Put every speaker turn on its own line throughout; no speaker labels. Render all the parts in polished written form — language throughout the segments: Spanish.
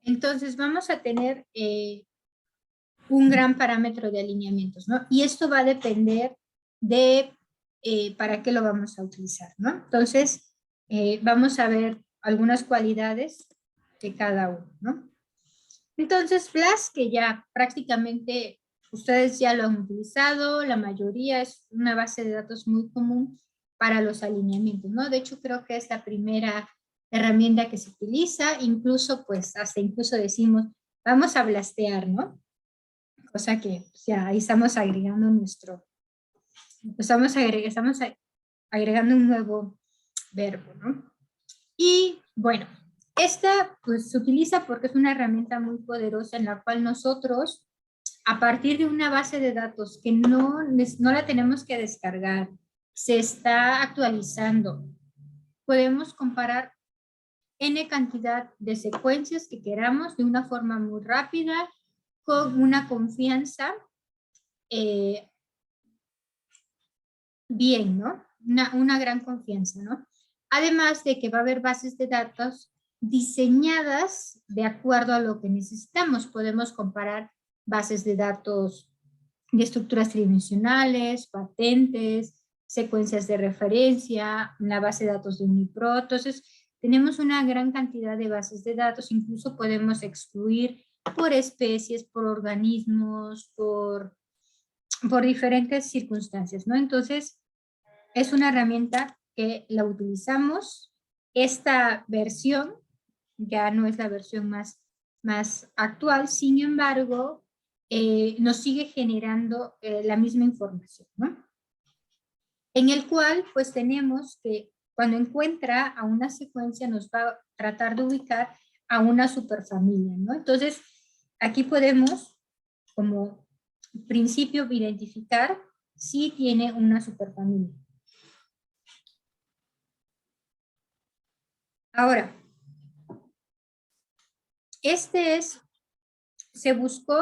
Entonces vamos a tener un gran parámetro de alineamientos, ¿no? Y esto va a depender de para qué lo vamos a utilizar, ¿no? Entonces, vamos a ver algunas cualidades de cada uno, ¿no? Entonces, BLAS, que ya prácticamente ustedes ya lo han utilizado, la mayoría es una base de datos muy común para los alineamientos, ¿no? De hecho, creo que es la primera herramienta que se utiliza, incluso, pues, hasta incluso decimos, vamos a blastear, ¿no? Cosa que pues, ya ahí estamos agregando estamos agregando un nuevo verbo, ¿no? Y bueno, esta pues se utiliza porque es una herramienta muy poderosa en la cual nosotros, a partir de una base de datos que no la tenemos que descargar, se está actualizando, podemos comparar n cantidad de secuencias que queramos de una forma muy rápida, con una confianza bien, ¿no? Una gran confianza, ¿no? Además de que va a haber bases de datos diseñadas de acuerdo a lo que necesitamos. Podemos comparar bases de datos de estructuras tridimensionales, patentes, secuencias de referencia, una base de datos de UniPro. Entonces, tenemos una gran cantidad de bases de datos. Incluso podemos excluir por especies, por organismos, por diferentes circunstancias, ¿no? Entonces, es una herramienta que la utilizamos. Esta versión ya no es la versión más actual, sin embargo, nos sigue generando la misma información, ¿no? En el cual, pues tenemos que cuando encuentra a una secuencia nos va a tratar de ubicar a una superfamilia, ¿no? Entonces, aquí podemos, como principio, identificar si tiene una superfamilia. Ahora, se buscó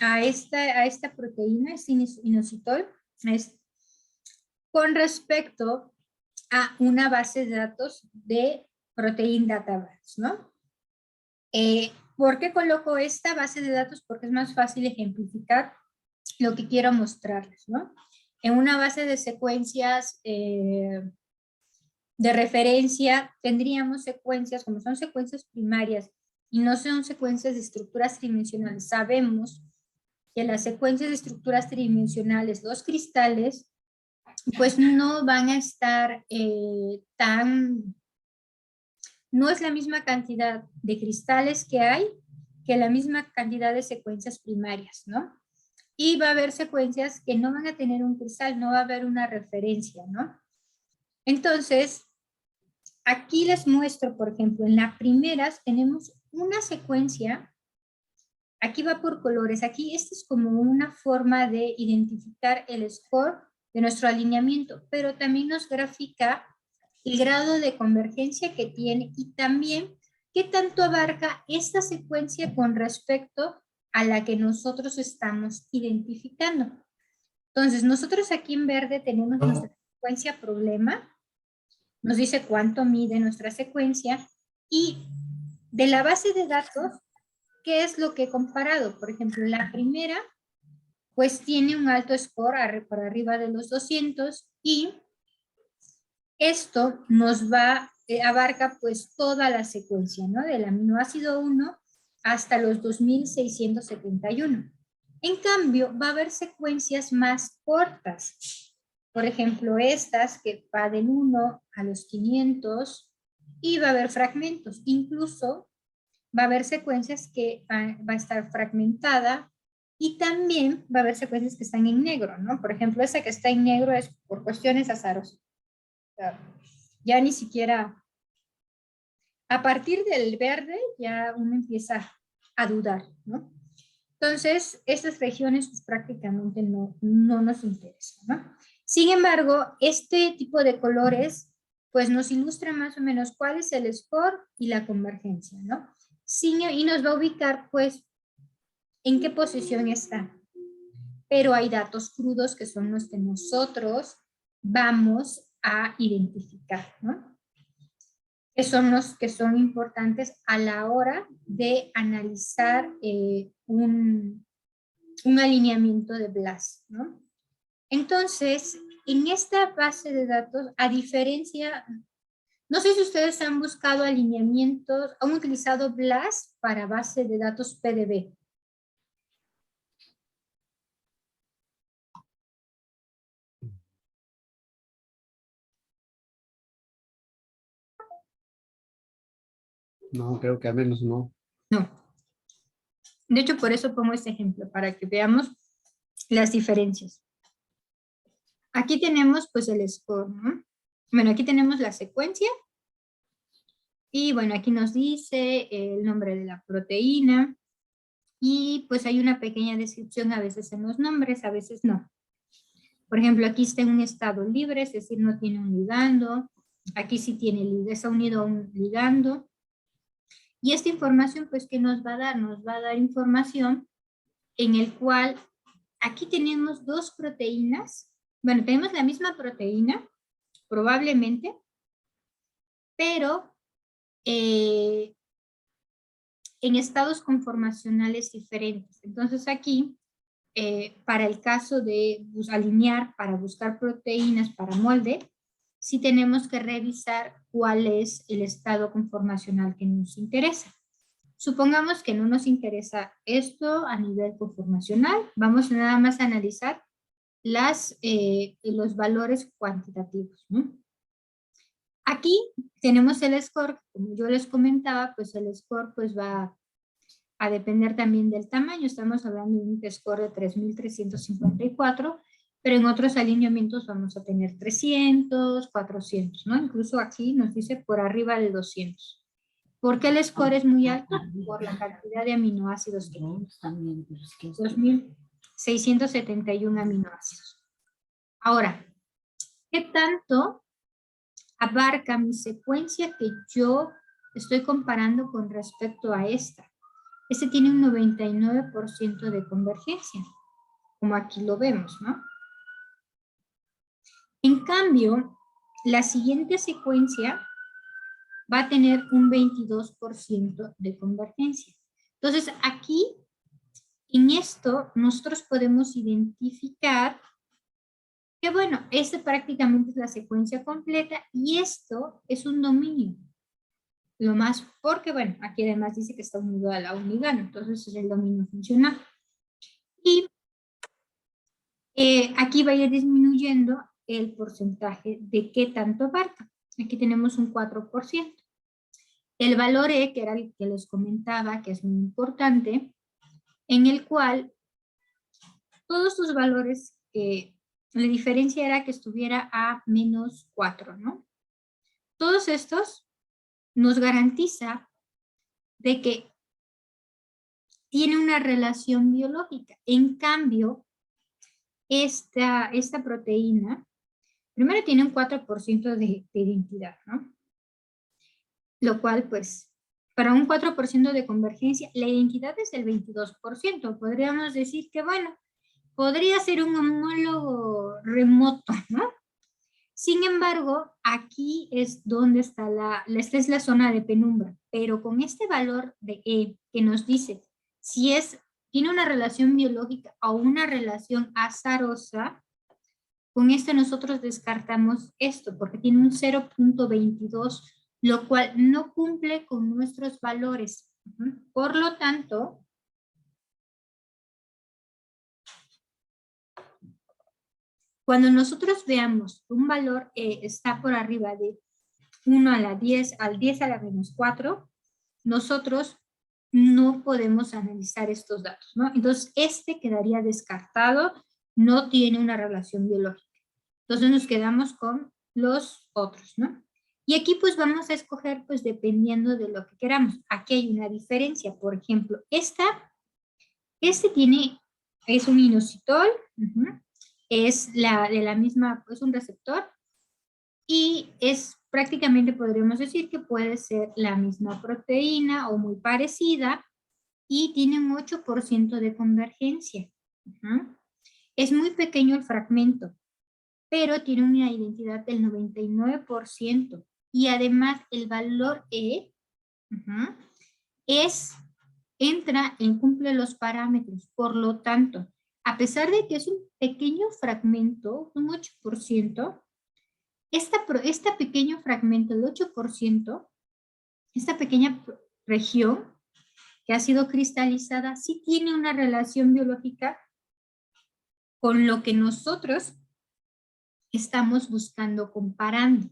a esta proteína, este inositol, con respecto a una base de datos de Protein Database, ¿no? ¿Por qué coloco esta base de datos? Porque es más fácil ejemplificar lo que quiero mostrarles, ¿no? En una base de secuencias de referencia, tendríamos secuencias, como son secuencias primarias y no son secuencias de estructuras tridimensionales. Sabemos que las secuencias de estructuras tridimensionales, los cristales, pues no van a estar no es la misma cantidad de cristales que hay que la misma cantidad de secuencias primarias, ¿no? Y va a haber secuencias que no van a tener un cristal, no va a haber una referencia, ¿no? Entonces, aquí les muestro, por ejemplo, en las primeras tenemos una secuencia, aquí va por colores, aquí esta es como una forma de identificar el score de nuestro alineamiento, pero también nos grafica el grado de convergencia que tiene y también qué tanto abarca esta secuencia con respecto a la que nosotros estamos identificando. Entonces, nosotros aquí en verde tenemos nuestra secuencia problema, nos dice cuánto mide nuestra secuencia y de la base de datos, ¿qué es lo que he comparado? Por ejemplo, la primera, pues tiene un alto score por arriba de los 200 y esto nos abarca pues toda la secuencia, ¿no? Del aminoácido 1 hasta los 2671. En cambio, va a haber secuencias más cortas. Por ejemplo, estas que va del 1 a los 500 y va a haber fragmentos. Incluso va a haber secuencias que va a estar fragmentada y también va a haber secuencias que están en negro, ¿no? Por ejemplo, esa que está en negro es por cuestiones azarosas. Ya ni siquiera, a partir del verde, ya uno empieza a dudar, ¿no? Entonces, estas regiones pues, prácticamente no nos interesan, ¿no? Sin embargo, este tipo de colores pues nos ilustra más o menos cuál es el score y la convergencia, ¿no? Y nos va a ubicar pues en qué posición está. Pero hay datos crudos que son los que nosotros vamos a identificar, ¿no? que son los que son importantes a la hora de analizar un alineamiento de BLAS, ¿no? Entonces, en esta base de datos, a diferencia, no sé si ustedes han buscado alineamientos, han utilizado BLAS para base de datos PDB.
No, creo que al menos no.
No. De hecho, por eso pongo este ejemplo, para que veamos las diferencias. Aquí tenemos pues el score, ¿no? Bueno, aquí tenemos la secuencia. Y bueno, aquí nos dice el nombre de la proteína. Y pues hay una pequeña descripción a veces en los nombres, a veces no. Por ejemplo, aquí está en un estado libre, es decir, no tiene un ligando. Aquí sí tiene, está unido a un ligando. Y esta información, pues, ¿qué nos va a dar? Nos va a dar información en el cual aquí tenemos dos proteínas. Bueno, tenemos la misma proteína, probablemente, pero en estados conformacionales diferentes. Entonces aquí, para el caso de alinear, para buscar proteínas para molde, sí tenemos que revisar cuál es el estado conformacional que nos interesa. Supongamos que no nos interesa esto a nivel conformacional, vamos nada más a analizar los valores cuantitativos, ¿no? Aquí tenemos el score, como yo les comentaba, pues el score pues va a depender también del tamaño. Estamos hablando de un score de 3.354, pero en otros alineamientos vamos a tener 300, 400, ¿no? Incluso aquí nos dice por arriba de 200. ¿Por qué el score es muy alto? Por la cantidad de aminoácidos que tiene. 2.671 aminoácidos. Ahora, ¿qué tanto abarca mi secuencia que yo estoy comparando con respecto a esta? Este tiene un 99% de convergencia, como aquí lo vemos, ¿no? En cambio, la siguiente secuencia va a tener un 22% de convergencia. Entonces, aquí, en esto, nosotros podemos identificar que, bueno, esta prácticamente es la secuencia completa y esto es un dominio. Lo más, porque, bueno, aquí además dice que está unido a la unidad, entonces es el dominio funcional. Y aquí va a ir disminuyendo el porcentaje de qué tanto abarca. Aquí tenemos un 4%. El valor E, que era el que les comentaba, que es muy importante, en el cual todos sus valores, la diferencia era que estuviera a menos 4, ¿no? Todos estos nos garantiza de que tiene una relación biológica. En cambio, esta proteína, primero tiene un 4% de identidad, ¿no? Lo cual, pues, para un 4% de convergencia, la identidad es del 22%. Podríamos decir que, bueno, podría ser un homólogo remoto, ¿no? Sin embargo, aquí es donde está esta es la zona de penumbra, pero con este valor de E que nos dice si tiene una relación biológica o una relación azarosa, con esto nosotros descartamos esto porque tiene un 0.22, lo cual no cumple con nuestros valores. Por lo tanto, cuando nosotros veamos que un valor está por arriba de 1 a la 10, al 10 a la menos 4, nosotros no podemos analizar estos datos, ¿no? Entonces, este quedaría descartado, no tiene una relación biológica. Entonces, nos quedamos con los otros, ¿no? Y aquí, pues, vamos a escoger, pues, dependiendo de lo que queramos. Aquí hay una diferencia. Por ejemplo, este es un inositol, es de la misma, es un receptor, y prácticamente podríamos decir que puede ser la misma proteína o muy parecida y tiene un 8% de convergencia. Es muy pequeño el fragmento, pero tiene una identidad del 99% y además el valor E cumple los parámetros. Por lo tanto, a pesar de que es un pequeño fragmento, un 8%, este pequeño fragmento, el 8%, esta pequeña región que ha sido cristalizada, sí tiene una relación biológica con lo que nosotros estamos buscando comparando.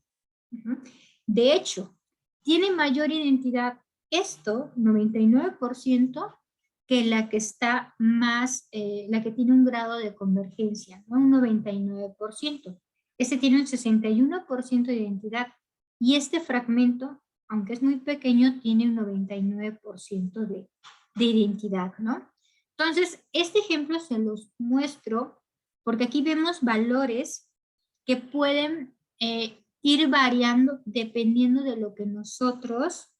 De hecho, tiene mayor identidad esto, 99%, que la que está más, la que tiene un grado de convergencia, ¿no? Un 99%. Este tiene un 61% de identidad. Y este fragmento, aunque es muy pequeño, tiene un 99% de identidad, ¿no? Entonces, este ejemplo se los muestro porque aquí vemos valores que pueden ir variando dependiendo de lo que nosotros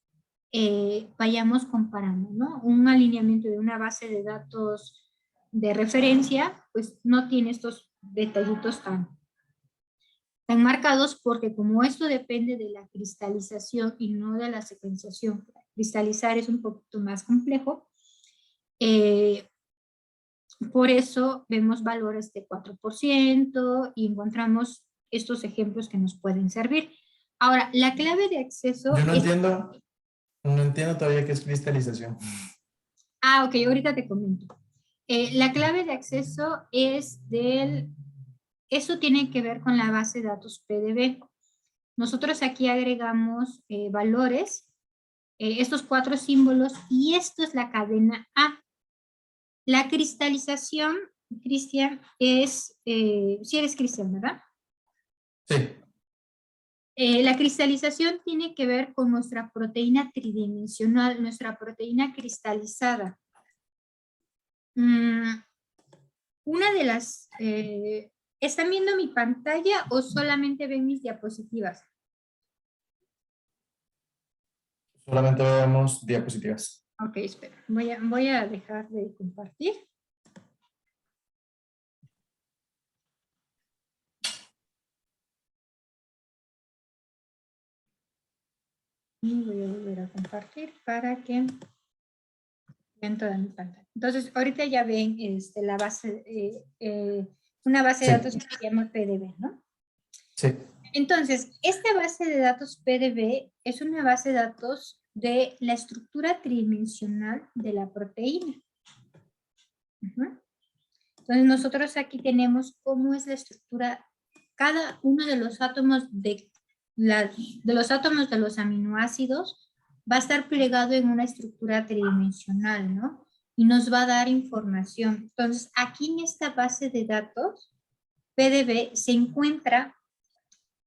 vayamos comparando, ¿no? Un alineamiento de una base de datos de referencia, pues no tiene estos detallitos tan marcados, porque como esto depende de la cristalización y no de la secuenciación, cristalizar es un poquito más complejo, por eso vemos valores de 4% y encontramos estos ejemplos que nos pueden servir. Ahora, la clave de acceso...
Yo no entiendo todavía qué es cristalización.
Ah, ok, ahorita te comento. La clave de acceso es eso tiene que ver con la base de datos PDB. Nosotros aquí agregamos valores, estos 4 símbolos, y esto es la cadena A. La cristalización, Cristian, es, si eres Cristian, ¿verdad?
Sí.
La cristalización tiene que ver con nuestra proteína tridimensional, nuestra proteína cristalizada. Una de las... ¿están viendo mi pantalla o solamente ven mis diapositivas?
Solamente veamos diapositivas.
Ok, espera. Voy a dejar de compartir. Y voy a volver a compartir para que vean toda mi pantalla. Entonces, ahorita ya ven la base, una base de datos que se llama PDB, ¿no?
Sí.
Entonces, esta base de datos PDB es una base de datos de la estructura tridimensional de la proteína. Entonces, nosotros aquí tenemos cómo es la estructura, cada uno de los átomos de los aminoácidos va a estar plegado en una estructura tridimensional, ¿no? Y nos va a dar información. Entonces, aquí en esta base de datos, PDB, se encuentra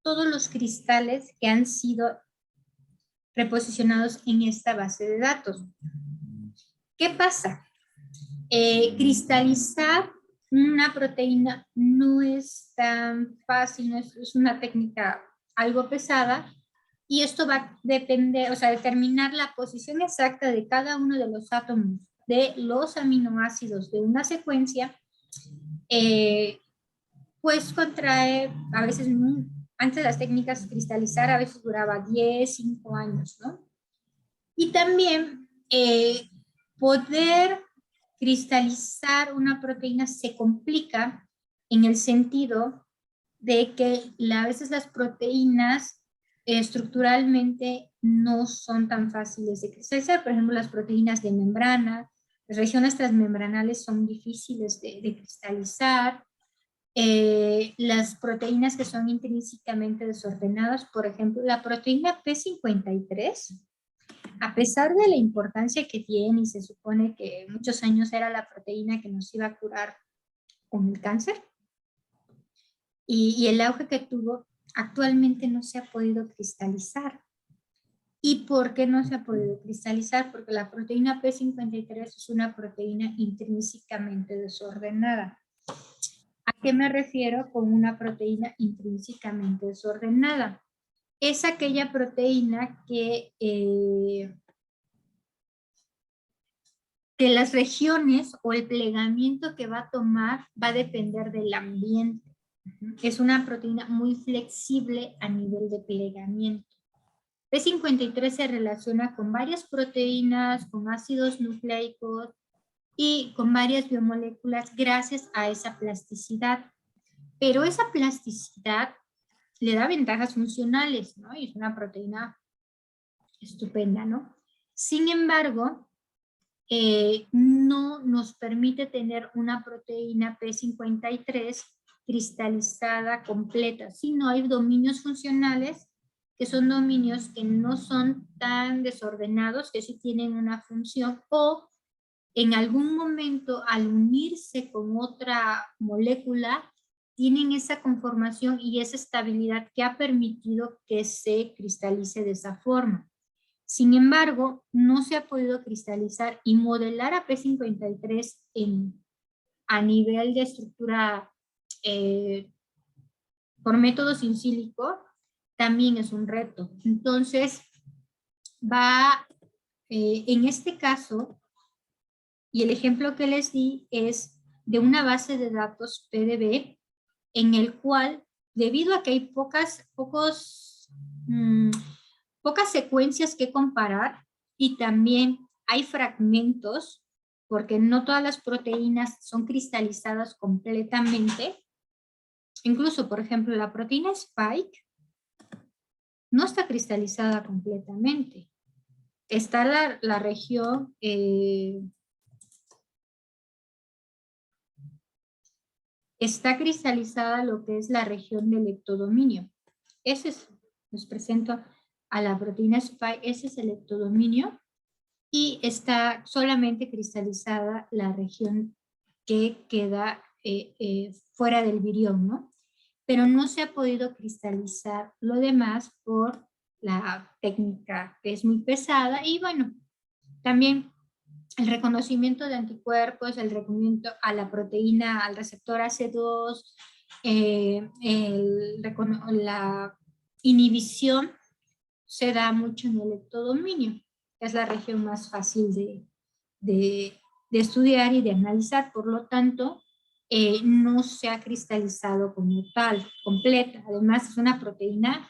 todos los cristales que han sido reposicionados en esta base de datos. ¿Qué pasa? Cristalizar una proteína no es tan fácil, no es una técnica algo pesada, y esto va a depender, o sea, determinar la posición exacta de cada uno de los átomos de los aminoácidos de una secuencia, pues contrae, a veces, antes de las técnicas cristalizar, a veces duraba 10, 5 años, ¿no? Y también poder cristalizar una proteína se complica en el sentido de que a veces las proteínas estructuralmente no son tan fáciles de cristalizar. Por ejemplo, las proteínas de membrana, las regiones transmembranales son difíciles de cristalizar. Las proteínas que son intrínsecamente desordenadas, por ejemplo, la proteína P53, a pesar de la importancia que tiene y se supone que muchos años era la proteína que nos iba a curar con el cáncer, y el auge que tuvo, actualmente no se ha podido cristalizar. ¿Y por qué no se ha podido cristalizar? Porque la proteína P53 es una proteína intrínsecamente desordenada. ¿A qué me refiero con una proteína intrínsecamente desordenada? Es aquella proteína que las regiones o el plegamiento que va a tomar va a depender del ambiente. Es una proteína muy flexible a nivel de plegamiento. P53 se relaciona con varias proteínas, con ácidos nucleicos y con varias biomoléculas gracias a esa plasticidad. Pero esa plasticidad le da ventajas funcionales, ¿no? Y es una proteína estupenda, ¿no? Sin embargo, no nos permite tener una proteína P53 cristalizada completa, sino hay dominios funcionales que son dominios que no son tan desordenados, que sí tienen una función, o en algún momento al unirse con otra molécula, tienen esa conformación y esa estabilidad que ha permitido que se cristalice de esa forma. Sin embargo, no se ha podido cristalizar y modelar a P53 a nivel de estructura por métodos in silico también es un reto. Entonces, en este caso, y el ejemplo que les di es de una base de datos PDB en el cual, debido a que hay pocas secuencias que comparar y también hay fragmentos, porque no todas las proteínas son cristalizadas completamente. Incluso, por ejemplo, la proteína Spike no está cristalizada completamente. Está la región está cristalizada lo que es la región del ectodominio. Ese es, les presento a la proteína Spike, ese es el ectodominio y está solamente cristalizada la región que queda fuera del virión, ¿no? Pero no se ha podido cristalizar lo demás por la técnica que es muy pesada y bueno, también el reconocimiento de anticuerpos, el reconocimiento a la proteína, al receptor AC2, la inhibición se da mucho en el ectodominio, que es la región más fácil de estudiar y de analizar, por lo tanto, no se ha cristalizado como tal, completa. Además, es una proteína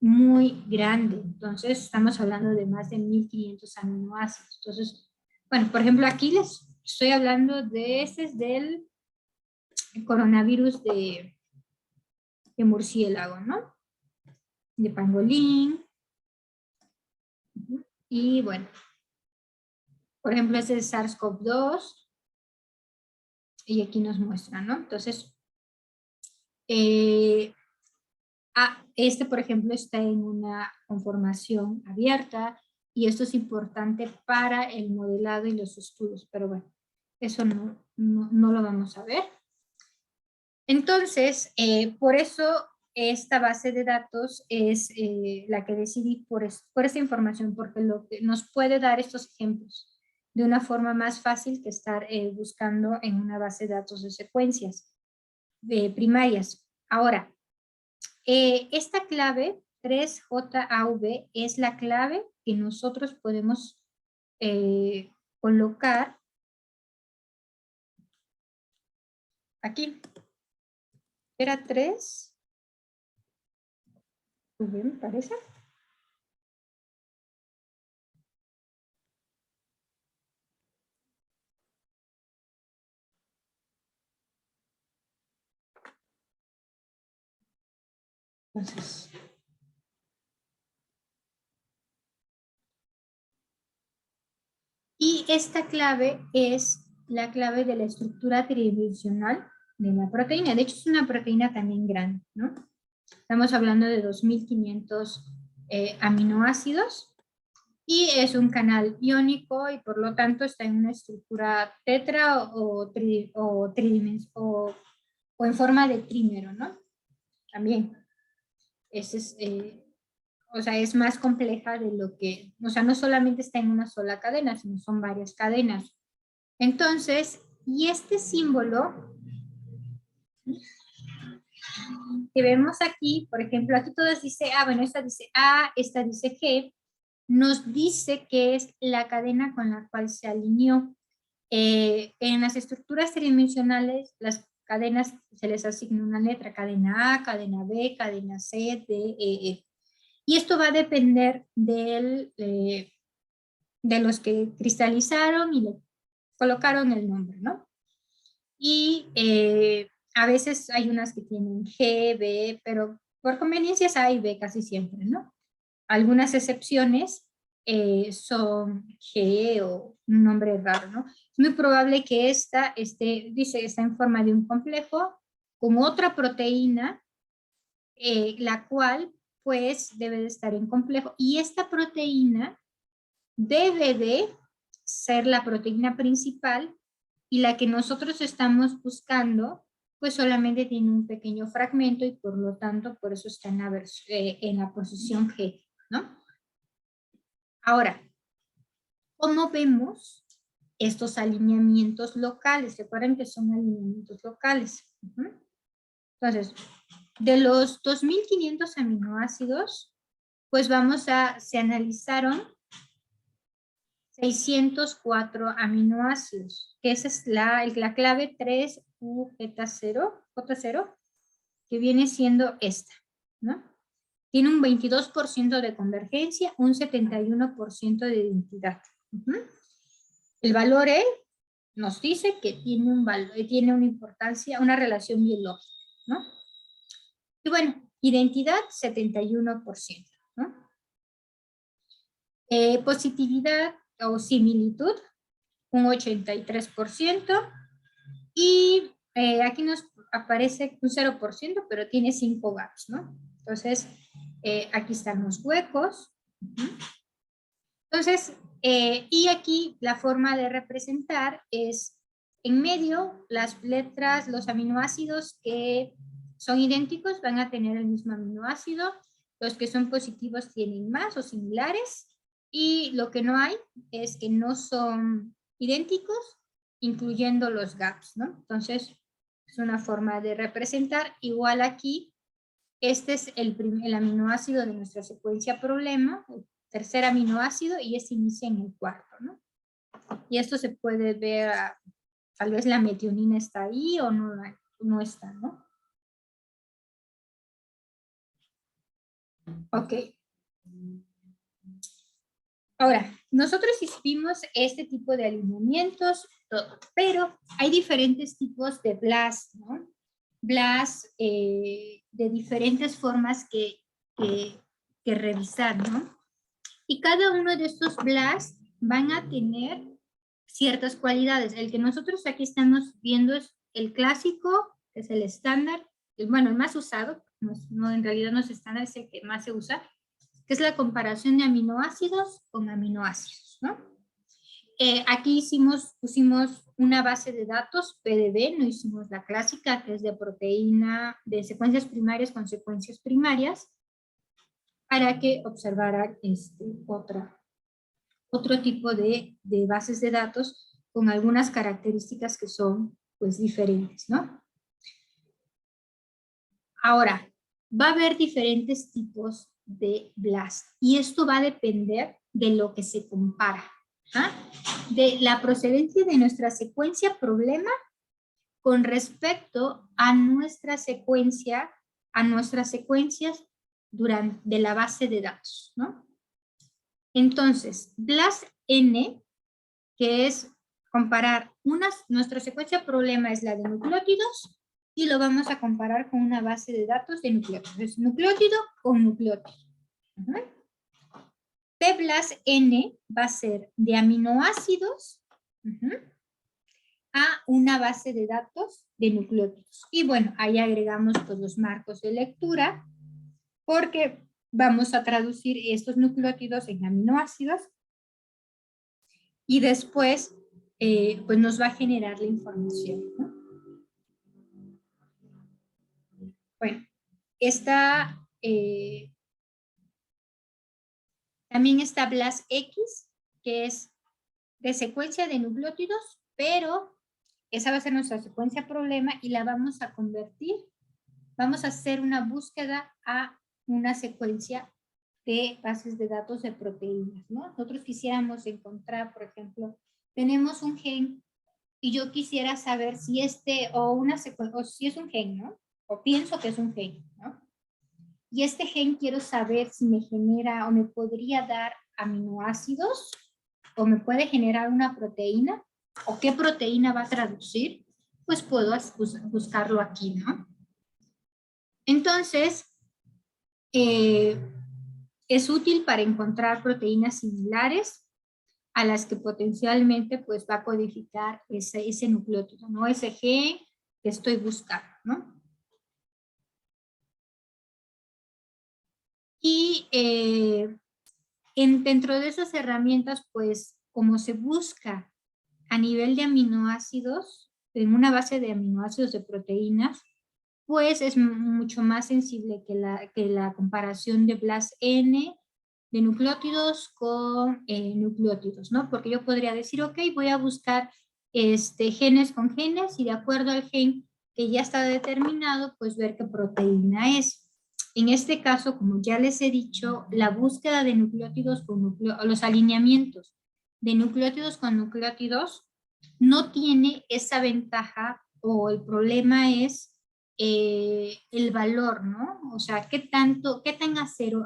muy grande, entonces estamos hablando de más de 1500 aminoácidos. Entonces, bueno, por ejemplo, aquí les estoy hablando de ese es del coronavirus de murciélago, ¿no? De pangolín. Y bueno, por ejemplo, ese es SARS-CoV-2. Y aquí nos muestra, ¿no? Entonces, este, por ejemplo, está en una conformación abierta y esto es importante para el modelado y los estudios, pero bueno, eso no lo vamos a ver. Entonces, por eso esta base de datos es la que decidí por esta información, porque lo que nos puede dar estos ejemplos de una forma más fácil que estar buscando en una base de datos de secuencias primarias. Ahora, esta clave 3JAV es la clave que nosotros podemos colocar aquí. Era 3, me parece. Entonces, y esta clave es la clave de la estructura tridimensional de la proteína. De hecho, es una proteína también grande, ¿no? Estamos hablando de 2500 aminoácidos y es un canal iónico y por lo tanto está en una estructura tetra o en forma de trímero, ¿no? También. Ese es, o sea, es más compleja de lo que, o sea, no solamente está en una sola cadena, sino son varias cadenas. Entonces, y este símbolo que vemos aquí, por ejemplo, aquí todas dice A, bueno, esta dice A, esta dice G, nos dice que es la cadena con la cual se alineó. En las estructuras tridimensionales, las cadenas se les asigna una letra, cadena A, cadena B, cadena C, D, E, F. Y esto va a depender de los que cristalizaron y le colocaron el nombre, ¿no? Y a veces hay unas que tienen G, B, pero por conveniencias A y B casi siempre, ¿no? Algunas excepciones son G o un nombre raro, ¿no? Es muy probable que esta está en forma de un complejo con otra proteína, la cual pues debe de estar en complejo. Y esta proteína debe de ser la proteína principal y la que nosotros estamos buscando pues solamente tiene un pequeño fragmento y por lo tanto por eso está en la posición G, ¿no? Ahora, ¿cómo vemos estos alineamientos locales? Recuerden que son alineamientos locales. Entonces, de los 2500 aminoácidos, pues se analizaron 604 aminoácidos, que esa es la clave 3UZ0, que viene siendo esta, ¿no? Tiene un 22% de convergencia, un 71% de identidad. El valor E nos dice que tiene una importancia, una relación biológica, ¿no? Y bueno, identidad 71%, ¿no? Positividad o similitud, un 83%, y aquí nos aparece un 0%, pero tiene 5 gaps, ¿no? Entonces, aquí están los huecos. Entonces, y aquí la forma de representar es en medio las letras, los aminoácidos que son idénticos van a tener el mismo aminoácido, los que son positivos tienen más o similares, y lo que no hay es que no son idénticos, incluyendo los gaps, ¿no? Entonces, es una forma de representar. Igual aquí, este es el aminoácido de nuestra secuencia problema, el tercer aminoácido, y este inicia en el cuarto, ¿no? Y esto se puede ver, tal vez la metionina está ahí o no está, ¿no? Ok. Ahora, nosotros hicimos este tipo de alineamientos, pero hay diferentes tipos de BLAST, ¿no? BLAST de diferentes formas que revisar, ¿no? Y cada uno de estos BLAST van a tener ciertas cualidades. El que nosotros aquí estamos viendo es el clásico, que es el estándar, bueno, el más usado, no, en realidad no es estándar, es el que más se usa, que es la comparación de aminoácidos con aminoácidos, ¿no? Aquí pusimos una base de datos PDB, no hicimos la clásica, que es de proteína, de secuencias primarias con secuencias primarias, para que observara otro tipo de bases de datos con algunas características que son pues diferentes, ¿no? Ahora, va a haber diferentes tipos de BLAST y esto va a depender de lo que se compara, ¿ah? De la procedencia de nuestra secuencia problema con respecto a nuestra secuencia, a nuestras secuencias de la base de datos, ¿no? Entonces, BLAST-N, que es comparar nuestra secuencia problema es la de nucleótidos y lo vamos a comparar con una base de datos de nucleótidos. Es nucleótido con nucleótido. T+N va a ser de aminoácidos a una base de datos de nucleótidos. Y bueno, ahí agregamos pues los marcos de lectura porque vamos a traducir estos nucleótidos en aminoácidos y después pues nos va a generar la información, ¿no? Bueno, también está BLAST-X, que es de secuencia de nucleótidos, pero esa va a ser nuestra secuencia problema y la vamos a convertir, vamos a hacer una búsqueda a una secuencia de bases de datos de proteínas, ¿no? Nosotros quisiéramos encontrar, por ejemplo, tenemos un gen y yo quisiera saber si o si es un gen, ¿no? O pienso que es un gen, ¿no? y este gen quiero saber si me genera o me podría dar aminoácidos o me puede generar una proteína o qué proteína va a traducir, pues puedo buscarlo aquí, ¿no? Entonces, es útil para encontrar proteínas similares a las que potencialmente pues va a codificar ese nucleótido, ¿no? Ese gen que estoy buscando, ¿no? Y dentro de esas herramientas, pues como se busca a nivel de aminoácidos, en una base de aminoácidos de proteínas, pues es mucho más sensible que la comparación de BLAST-N de nucleótidos con nucleótidos, ¿no? Porque yo podría decir, ok, voy a buscar genes con genes y de acuerdo al gen que ya está determinado, pues ver qué proteína es. En este caso, como ya les he dicho, la búsqueda de nucleótidos con los alineamientos de nucleótidos con nucleótidos no tiene esa ventaja o el problema es el valor, ¿no? O sea, qué tan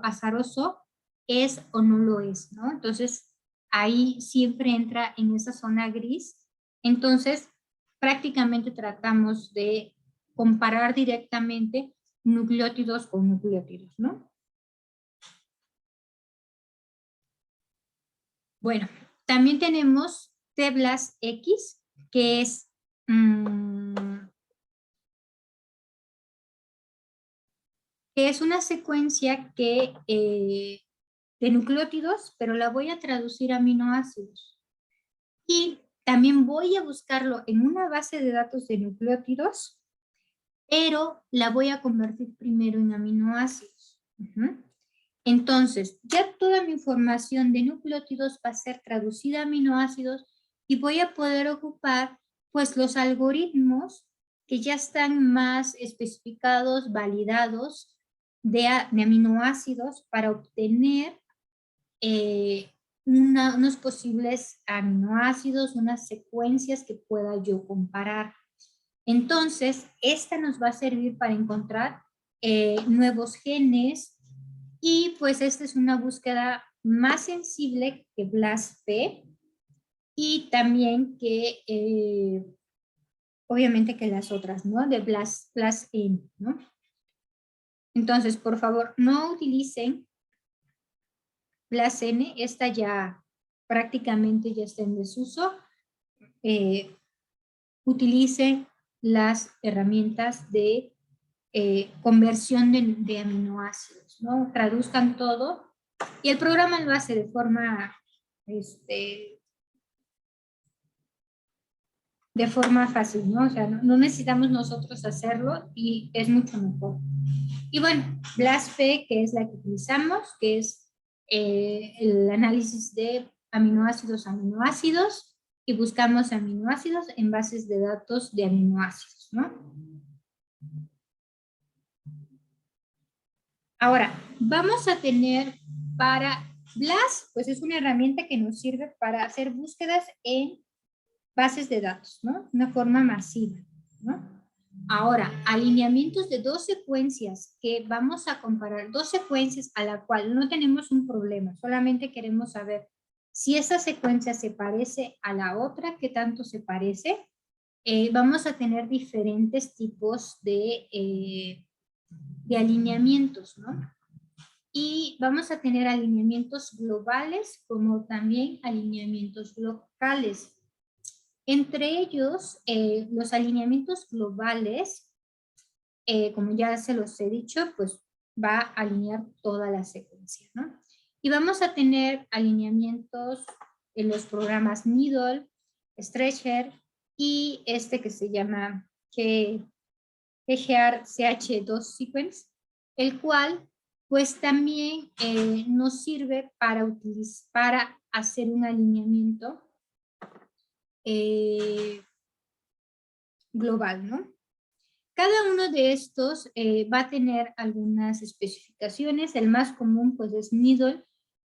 azaroso es o no lo es, ¿no? Entonces, ahí siempre entra en esa zona gris. Entonces, prácticamente tratamos de comparar directamente nucleótidos con nucleótidos, ¿no? Bueno, también tenemos T-BLAST-X, que es una secuencia de nucleótidos, pero la voy a traducir a aminoácidos. Y también voy a buscarlo en una base de datos de nucleótidos, pero la voy a convertir primero en aminoácidos. Entonces, ya toda mi información de nucleótidos va a ser traducida a aminoácidos y voy a poder ocupar pues los algoritmos que ya están más especificados, validados de aminoácidos para obtener unos posibles aminoácidos, unas secuencias que pueda yo comparar. Entonces, esta nos va a servir para encontrar nuevos genes y pues esta es una búsqueda más sensible que BLAST-P y también que obviamente que las otras, ¿no? De BLAST-N, ¿no? Entonces, por favor, no utilicen BLAST-N, esta ya prácticamente ya está en desuso. Utilicen las herramientas de conversión de aminoácidos, ¿no? Traduzcan todo y el programa lo hace de forma fácil, ¿no? O sea, no necesitamos nosotros hacerlo y es mucho mejor. Y bueno, BLAST-P, que es la que utilizamos, que es el análisis de aminoácidos, y buscamos aminoácidos en bases de datos de aminoácidos, ¿no? Ahora, vamos a tener para BLAST, pues es una herramienta que nos sirve para hacer búsquedas en bases de datos, ¿no? Una forma masiva, ¿no? Ahora, alineamientos de dos secuencias que vamos a comparar, dos secuencias a la cual no tenemos un problema, solamente queremos saber si esa secuencia se parece a la otra, qué tanto se parece. Vamos a tener diferentes tipos de alineamientos, ¿no? Y vamos a tener alineamientos globales como también alineamientos locales. Entre ellos, los alineamientos globales, como ya se los he dicho, pues va a alinear toda la secuencia, ¿no? Y vamos a tener alineamientos en los programas Needle, Stretcher y este que se llama EGR CH2 Sequence, el cual pues también nos sirve para hacer un alineamiento global, ¿no? Cada uno de estos va a tener algunas especificaciones. El más común pues es Needle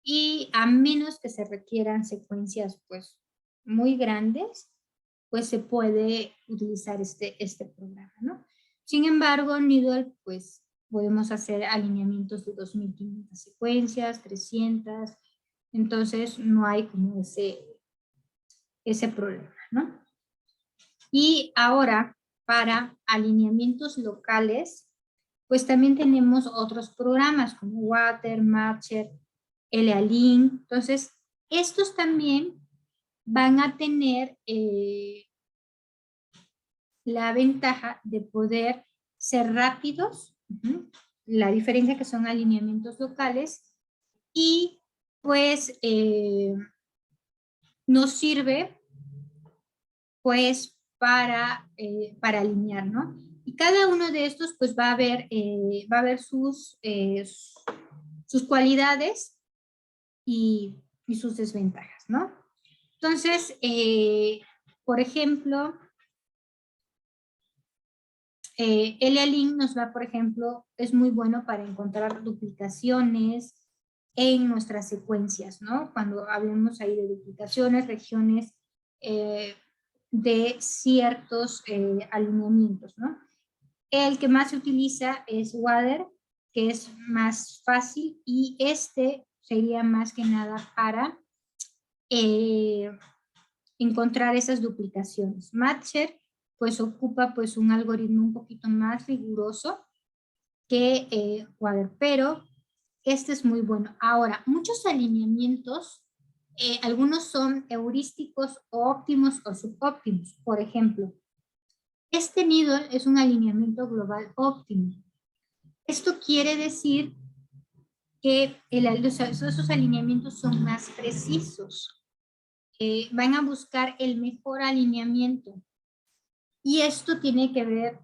y a menos que se requieran secuencias pues muy grandes, pues se puede utilizar este programa, ¿no? Sin embargo, Needle pues podemos hacer alineamientos de 2500 secuencias, 300, entonces no hay como ese problema, ¿no? Y ahora, para alineamientos locales, pues también tenemos otros programas como Water, Matcher, L-Align. Entonces, estos también van a tener la ventaja de poder ser rápidos, la diferencia que son alineamientos locales, y pues nos sirve pues para alinear, ¿no? Y cada uno de estos pues va a ver sus cualidades y sus desventajas, ¿no? Entonces, por ejemplo, L-Align nos va, por ejemplo, es muy bueno para encontrar duplicaciones en nuestras secuencias, ¿no? Cuando hablemos ahí de duplicaciones, regiones de ciertos alineamientos, ¿no? El que más se utiliza es Water, que es más fácil, y este sería más que nada para encontrar esas duplicaciones. Matcher pues ocupa pues un algoritmo un poquito más riguroso que Water, pero este es muy bueno. Ahora, muchos alineamientos, algunos son heurísticos o óptimos o subóptimos. Por ejemplo, este needle es un alineamiento global óptimo. Esto quiere decir que esos alineamientos son más precisos. Van a buscar el mejor alineamiento. Y esto tiene que ver,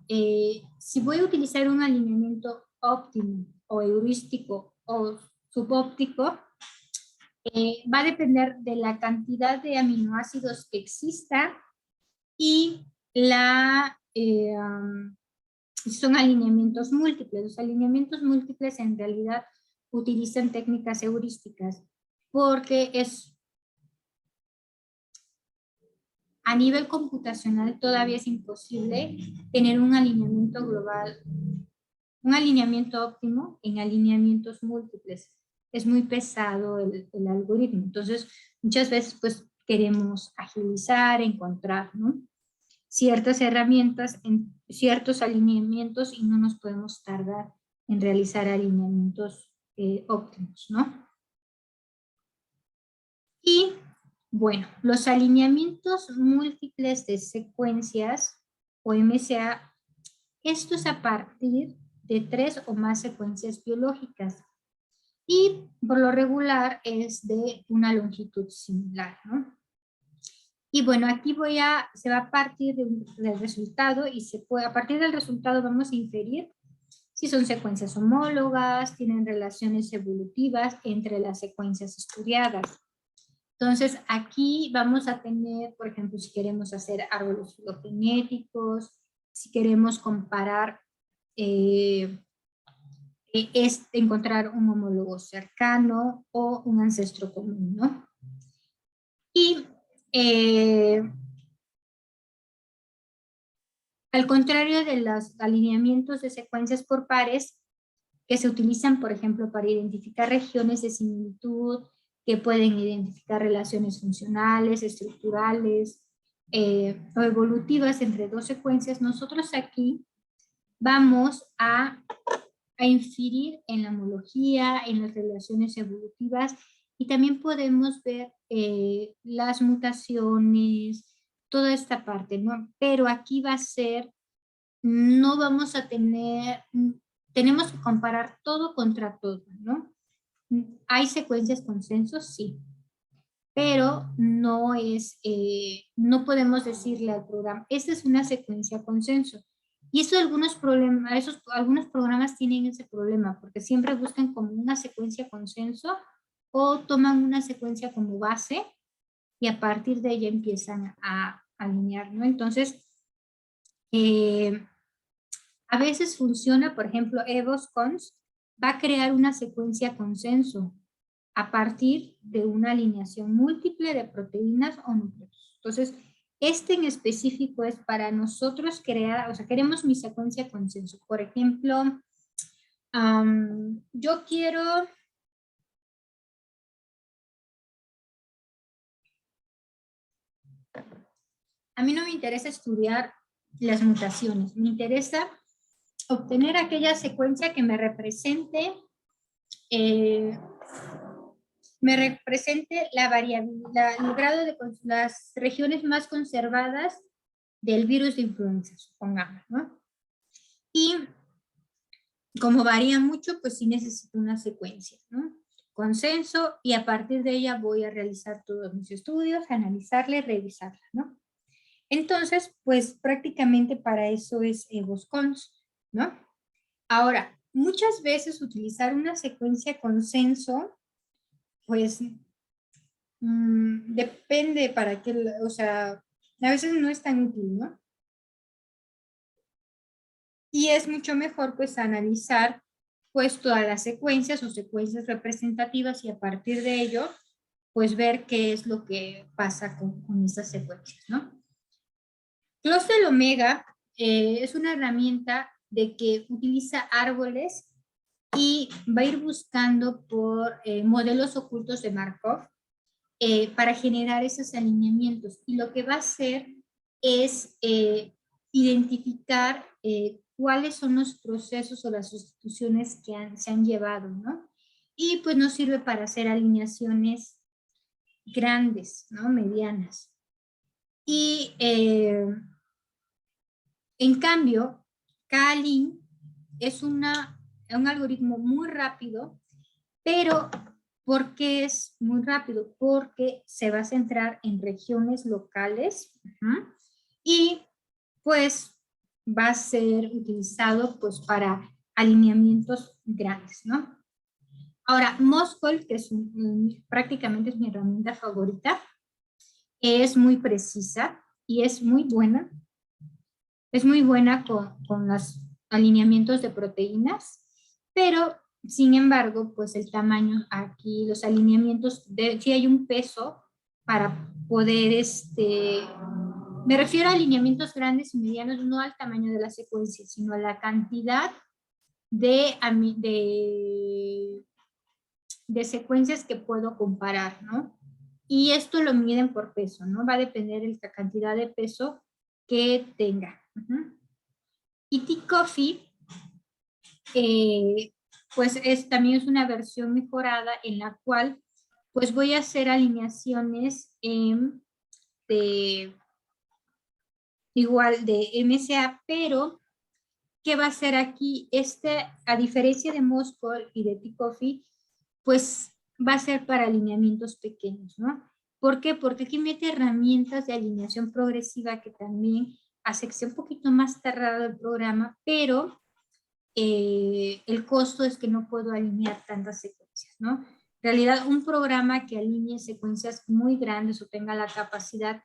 si voy a utilizar un alineamiento óptimo o heurístico o subóptico, va a depender de la cantidad de aminoácidos que exista y son alineamientos múltiples. Los alineamientos múltiples en realidad utilizan técnicas heurísticas porque a nivel computacional todavía es imposible tener un alineamiento global, un alineamiento óptimo en alineamientos múltiples. Es muy pesado el algoritmo. Entonces, muchas veces pues queremos agilizar, encontrar, ¿no?, ciertas herramientas en ciertos alineamientos y no nos podemos tardar en realizar alineamientos óptimos, ¿no? Y bueno, los alineamientos múltiples de secuencias o MSA, esto es a partir de 3 o más secuencias biológicas y por lo regular es de una longitud similar, ¿no? Y bueno, aquí se va a partir del resultado y a partir del resultado vamos a inferir si son secuencias homólogas, tienen relaciones evolutivas entre las secuencias estudiadas. Entonces, aquí vamos a tener, por ejemplo, si queremos hacer árboles filogenéticos, si queremos comparar, encontrar un homólogo cercano o un ancestro común, ¿no? Y al contrario de los alineamientos de secuencias por pares que se utilizan, por ejemplo, para identificar regiones de similitud, que pueden identificar relaciones funcionales, estructurales o evolutivas entre dos secuencias, nosotros aquí vamos a inferir en la homología, en las relaciones evolutivas, y también podemos ver las mutaciones, toda esta parte, ¿no? Pero aquí va a ser, no vamos a tenemos que comparar todo contra todo, ¿no? ¿Hay secuencias consensos? Sí. Pero no podemos decirle al programa, esta es una secuencia consenso. Y eso algunos programas tienen ese problema, porque siempre buscan como una secuencia consenso o toman una secuencia como base y a partir de ella empiezan a alinear, ¿no? Entonces, a veces funciona, por ejemplo, EVOS-CONS va a crear una secuencia consenso a partir de una alineación múltiple de proteínas o núcleos. Entonces, este en específico es para nosotros crear, o sea, queremos mi secuencia consenso. Por ejemplo, Yo quiero... A mí no me interesa estudiar las mutaciones, me interesa obtener aquella secuencia que me represente la variabilidad, el grado de las regiones más conservadas del virus de influenza, supongamos, ¿no? Y como varía mucho, pues sí necesito una secuencia, ¿no? Consenso, y a partir de ella voy a realizar todos mis estudios, analizarla y revisarla, ¿no? Entonces, pues prácticamente para eso es EBOSCONS, ¿no? Ahora, muchas veces utilizar una secuencia consenso, pues depende para qué, o sea, a veces no es tan útil, ¿no? Y es mucho mejor pues analizar pues todas las secuencias o secuencias representativas y a partir de ello pues ver qué es lo que pasa con estas secuencias, ¿no? Clustal Omega es una herramienta de que utiliza árboles y va a ir buscando por modelos ocultos de Markov para generar esos alineamientos. Y lo que va a hacer es identificar cuáles son los procesos o las sustituciones que se han llevado, ¿no? Y pues nos sirve para hacer alineaciones grandes, ¿no? Medianas. Y en cambio, K-Lin es un algoritmo muy rápido, pero ¿por qué es muy rápido? Porque se va a centrar en regiones locales y pues va a ser utilizado pues para alineamientos grandes, ¿no? Ahora, Moscol, que es prácticamente es mi herramienta favorita, es muy precisa y es muy buena. Es muy buena con los alineamientos de proteínas, pero sin embargo, pues el tamaño aquí, los alineamientos, sí hay un peso para poder, me refiero a alineamientos grandes y medianos, no al tamaño de la secuencia, sino a la cantidad de, de secuencias que puedo comparar, ¿no? Y esto lo miden por peso, ¿no? Va a depender de la cantidad de peso que tenga. Y T-Coffee, pues también es una versión mejorada en la cual pues voy a hacer alineaciones igual de MSA, pero ¿qué va a hacer aquí? A diferencia de Moscow y de T-Coffee, pues va a ser para alineamientos pequeños, ¿no? ¿Por qué? Porque aquí mete herramientas de alineación progresiva que también hace que sea un poquito más tardado el programa, pero el costo es que no puedo alinear tantas secuencias, ¿no? En realidad, un programa que alinee secuencias muy grandes o tenga la capacidad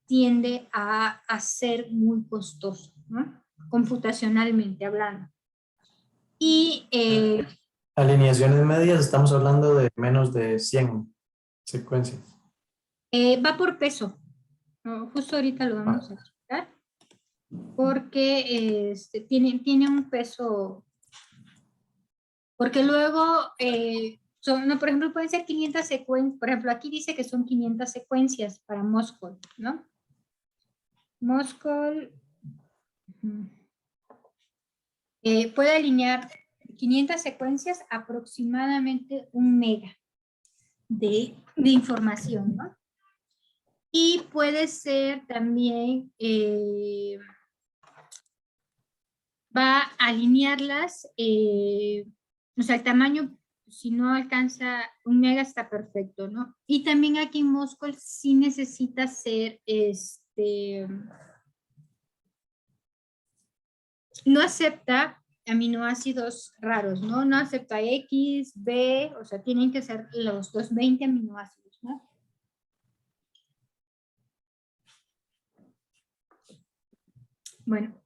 tiende a ser muy costoso, ¿no? Computacionalmente hablando. Y
Alineaciones medias, estamos hablando de menos de 100 secuencias.
va por peso, ¿no? Justo ahorita lo vamos a explicar, porque tiene un peso, porque luego, no, por ejemplo, pueden ser 500 secuencias, por ejemplo, aquí dice que son 500 secuencias para Moscow, ¿no? Moscow puede alinear 500 secuencias, aproximadamente 1 mega de información, ¿no? Y puede ser también, va a alinearlas, o sea, el tamaño, si no alcanza 1 mega está perfecto, ¿no? Y también aquí en Moscow sí necesita ser, no acepta aminoácidos raros, ¿no? No acepta X, B, o sea, tienen que ser los 20 aminoácidos, ¿no? Bueno,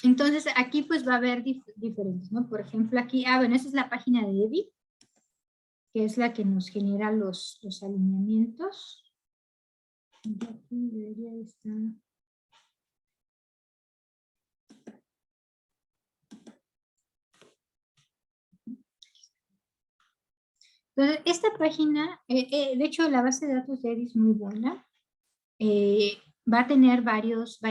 entonces aquí pues va a haber diferentes, ¿no? Por ejemplo, aquí, bueno, esa es la página de EBI, que es la que nos genera los alineamientos. Aquí debería estar. Entonces, esta página, de hecho, la base de datos de EDI es muy buena. Va a tener varios